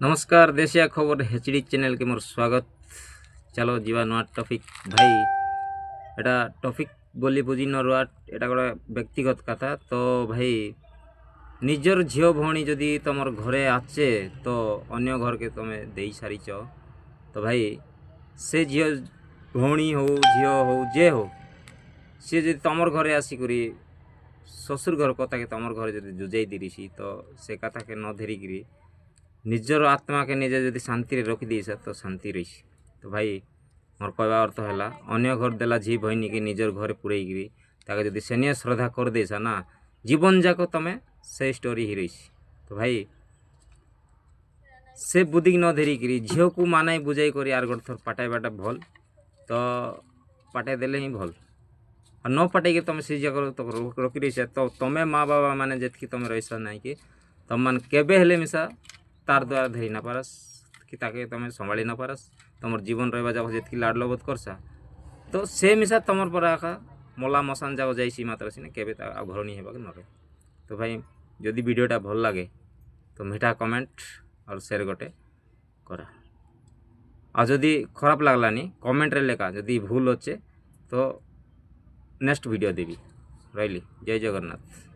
नमस्कार देशिया खबर हेचडी चैनल के मोर स्वागत। चलो जीवा नुआ टॉपिक भाई एटा टॉपिक बोली बुझी नरुआ एटा गोटे व्यक्तिगत कथा। तो भाई निजर झील भौणी जदि तुमर घरे आचे तो अन्य घर के तुम्हें दे सारीच। तो भाई से झील भौणी हो झील हो जे हो सी जब तुमर घरे आसिक ससुर घर कथा के तुमर घरे जब जुजाई दीसी तो से कथा के न धरिकी निजर आत्मा के निजे जदि शांति रखी देस तो शांति रही। तो भाई मोर कहवा अर्थ है अन्य घर देला झी बहनी के निजर घर पुरैकी ताके जदि सेनिया श्रद्धा कर देसा ना जीवन जाक तमें से स्टोरी ही रही। तो भाई से बुद्धि न धरिकी झील को मानाई बुझाई कर यार गोटे थर पटाइबाटा भल। तो पटाई देले ही भल और न पटाई तुम से जगह तो रखी रही तो तुम्हें माँ बाबा मैंने जितकी तुम रहीस ना कि तुम मान केबे हेले मिसा तार द्वारा धरी न पारस कि ताके तुम संभाली न पारस तुम जीवन रहा जाक जितकी लाडलबोध करसा तो से मिसा तुम पर आका मला मसान जाक जाइसी मात्र सीना केबे घर नहीं हेबाक नरे। तो भाई जदि वीडियोटा भल लगे तो मीठा कमेंट और शेयर गोटे करा और जदि खराब लगलानी कमेंट रे लेखा जदि भूल अच्छे तो नेक्स्ट वीडियो देवी। रही जय जगन्नाथ।